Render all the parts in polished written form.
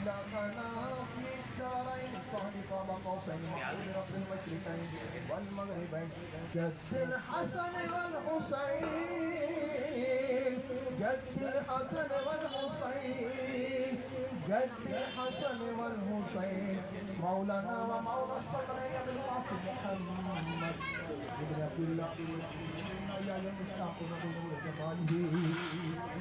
لنا في الدارين صادق وقوفين محمود رب المشرقين والمغربين جد الحسن والحسين جد الحسن والحسين جد الحسن والحسين مولانا ومولى الصدرين بالقاسم محمد ابن عبد الله يا المشتاق نظر جماله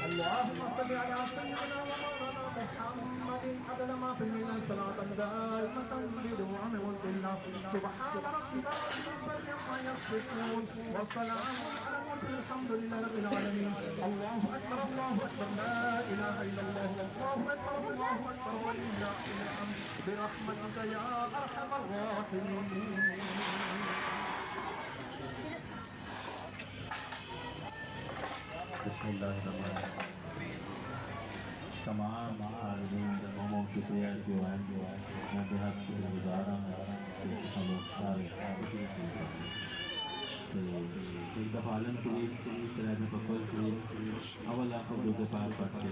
اللهم صل على سيدنا ومولانا محمد عدد ما في الميزان صلاة دائمة بدوام ملك الله سبحان ربك رب العزة عما يصفون والسلام على المرسلين الحمد لله رب العالمين الله أكبر لا إله إلا الله الله أكبر ولله الحمد برحمتك يا أرحم الراحمين. بسم اللہ الرحمن الرحیم. تمام عالمین قوموں کی پریئر جو ہے میں بہت گزارا کہ ہم لوگ سارے ایک دفعہ عالم شریف سرائے بقول شریف اول آپ جو کے پاس پڑھتے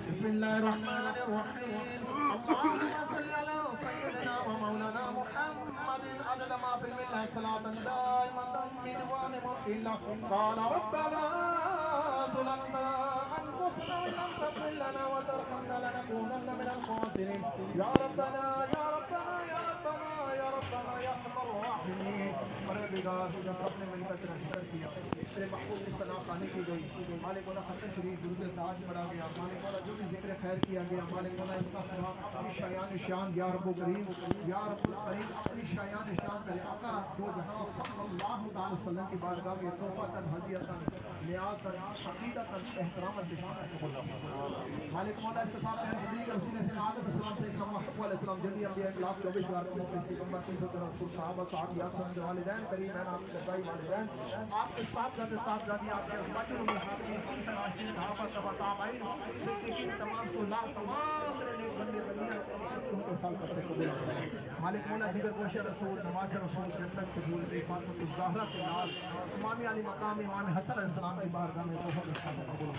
بسم الله الرحمن الرحيم اللهم صل على سيدنا ومولانا محمد عدد ما في الملة صلاة دائمة بدوام ملك الله قال ربنا ظلمنا أنفسنا وإن لم تغفر لنا وترحمنا لنكونن من الخاسرين يا ربنا يا ربنا يا ربنا يا ربنا يا أرحم الراحمين. پروردگار جو سب نے مل کر تیرا کیا تیرے محبوب کی صلاح خانی کی گئی مالک مولا ختم شریف درود تاج پڑھا گیا مالک مولا جو بھی ذکر خیر کیا گیا مالک مولا اس کا سلام اپنی شایان شان یا رب کریم یا رب الکریم اپنی شایان شان کرے آقا دو جہاں صلی اللہ علیہ وسلم کی بارگاہ میں توفہ ہدیہ نیاز عقیدہ احترام مالک مولا اس کے ساتھ نبی کے وسیلے سے عادت السلام سے اکرم محبوب علیہ السلام جلدی انبیاء 1,24,000 پیغمبر 300 صحابہ صحابیات والدین کریم ہیں آپ کے بھائی والدین آپ کے ساتھ جاتے آپ کے ازواج تمام صلاح تمام بندے بندیاں سال کرتے قبول مالک مولا دیگر گوش رسول نماز رسول جنت قبول فاطمہ الزہرا کے نال امام علی مقام امام حسن علیہ السلام کی بارگاہ میں توفہ قبول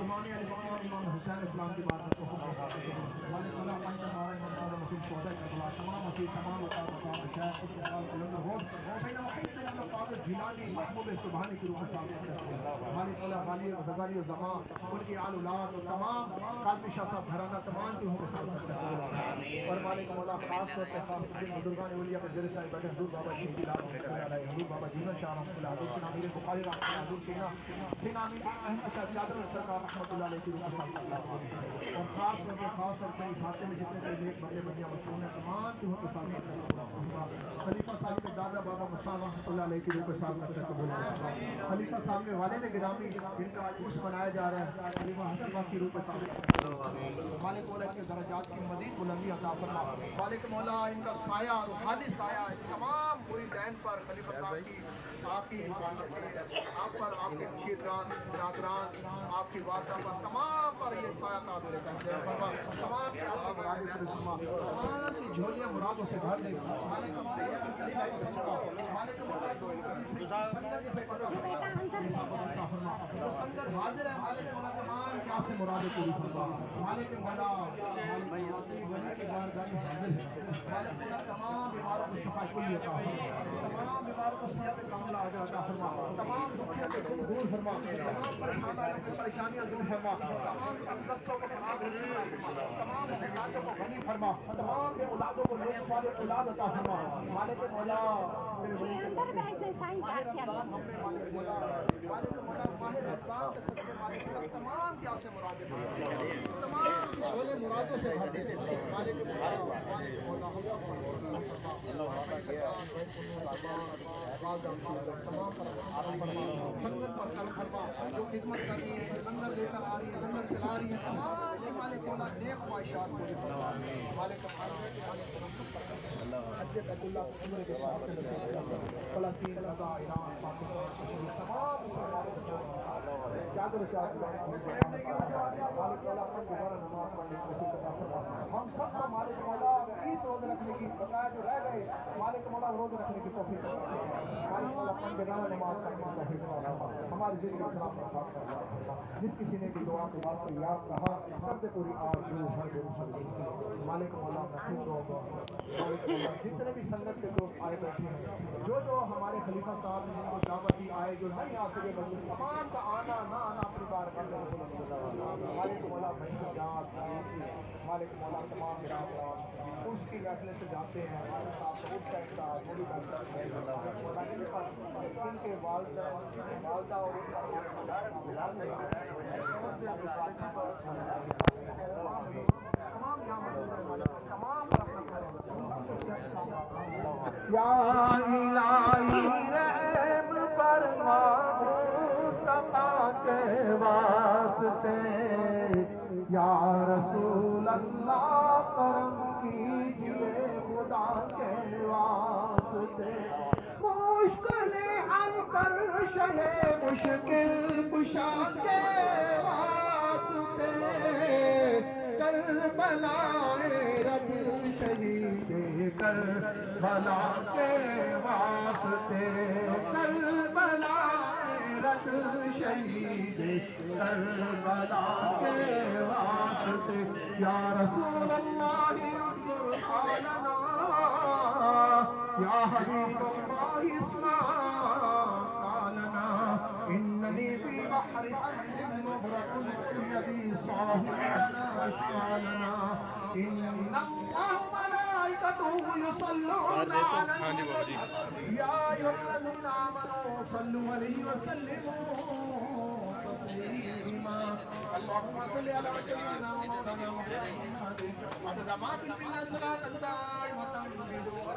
امام علی مقام امام حسین اسلام کی بارگاہ توفہ مالک مولا پنج ہمارے مرحوم مسلم شہداء کربلا تمام مسیح تمام مقام شیخ استقبال علم روح بین محب اللہ قادر جیلانی محبوب سبحانی کی روح صاحب مالک مولا غالی و زغاری و زمان ان کی آل اولاد و تمام قادمی شاہ صاحب گھرانہ تمام کی روح صاحب اور مالک مولا خاص طور پہ خاص بزرگان اولیاء کے ذریعے سے بیٹھے حضور بابا شیخ جلال حضور بابا جیون شاہ رحمۃ اللہ حضور سینا امیر بخاری رحمۃ اللہ حضور سینا امیر احمد شاہ چادر سرکار رحمۃ اللہ علیہ کی روح صاحب اور خاص طور پہ اس حادثے میں جتنے بھی نیک بندے بندیاں مشہور ہیں تمام کی روح صاحب خلیفہ खाजा बाबा मुस्ताफा रहमतुल्लाह अलैह की रूह के साथ में कबूल फरमा। खलीफा साहब के वालिद गिरामी जिनका आज उर्स मनाया जा रहा है, खलीफा हसन बाग की रूह के साथ मालिक मौला के दर्जात की मज़ीद बुलंदी अता फरमा। मालिक मौला इनका साया, रूहानी साया तमाम मुरीदैन पर खलीफा साहब की आपकी आप पर, आपके मुशीरगान बिरादरान, आपकी वालदा पर, तमाम पर ये साया ताबीर फरमा। तमाम की आशा मुरादें पूरी फरमा, तमाम की झोलियां मुरादों से भर दे। मालिक खलीफा को सदका, मालिक मौला को संगत से पकड़ फरमा। जो संगत हाजिर है मालिक मौला तमाम की आशा मुरादें पूरी फरमा। मालिक मौला के बारगाह में हाजिर है मालिक मौला तमाम बीमारों को शिफा कुल्ली अता फरमा, तमाम बीमारों को सेहत कामिला अता फरमा, तमाम दुखियों के दुख दूर फरमा, तमाम परेशानियां दूर फरमा, तमाम तंगदस्तों को फराग नसीब फरमा, तमाम औलादों को गनी फरमा, तमाम के औलादों को नेक सालिह औलाद अता फरमा। मालिक मौला तेरे वली के माह रमजान हमने मालिक मौला माह रमजान के सदके मालिक मौला तमाम की आसे मुरादें तमाम की शोले मुरादों से भर दे। मालिक मौला तमाम पर संगत पर कल फरमा, जो खिदमत कर रही है, लंगर लेकर आ रही है, लंगर चला रही है, तमाम की मालिक मौला नेक ख्वाहिशात पूरी फरमा। मालिक हजरत अब्दुल्लाह उम्र के साथ फलस्तीन रज़ा ईरान पाकिस्तान तमाम जागर हम सब का मालिक मौला 20 रोज़ रखने की बकाया जो रह गए मालिक मौला रोज़ रखने की तौफीक मालिक मौला पंजगाना नमाज पढ़ने की तौफीक हमारी ज़िंदगी सलाम बर्बाद कर। जिस किसी ने भी दुआ के वास्ते याद कहा कर दे पूरी आरज़ू हर मालिक मौला मालिक मौला जितने भी संगत के लोग आए बैठे हैं, जो हमारे खलीफा साहब ने जिनको दावत दी आए, जो नहीं आ सके बल्कि तमाम का आना ना आना अपनी बार कर मालिक मौला मालिक मौला तमाम उसकी महफिल से जाते हैं हमारे साथ उस साइड का पूरी इनके वालदा और या इलाही रहम फरमा मुस्तफा के वास्ते, या रसूल अल्लाह करम कीजिए खुदा के वास्ते। मुश्किल हल कर शहे मुश्किल कुशा के वास्ते, करबलाए रब शहीद करबला के वास्ते, करबलाए रब शहीद करबला के वास्ते। या रसूल अल्लाह उन्जुर हालना, या हबीब अल्लाह इस्मा कालना, इन्ननी फी बहरि हम्मिन मुग़रक़ुन यदी साहिबना इश्कालना, इन्नल्लाह मलाइकतुहु युसल्लूना अलन नबी, या अय्युहल्लज़ीना आमनू सल्लु अलैहि व सल्लिमू तस्लीमा। अल्लाहुम्मा सल्लि अला सय्यिदिना व मौलाना मुहम्मद अदद मा फिल मिल्ला सलातन दाइमतन बिदुआ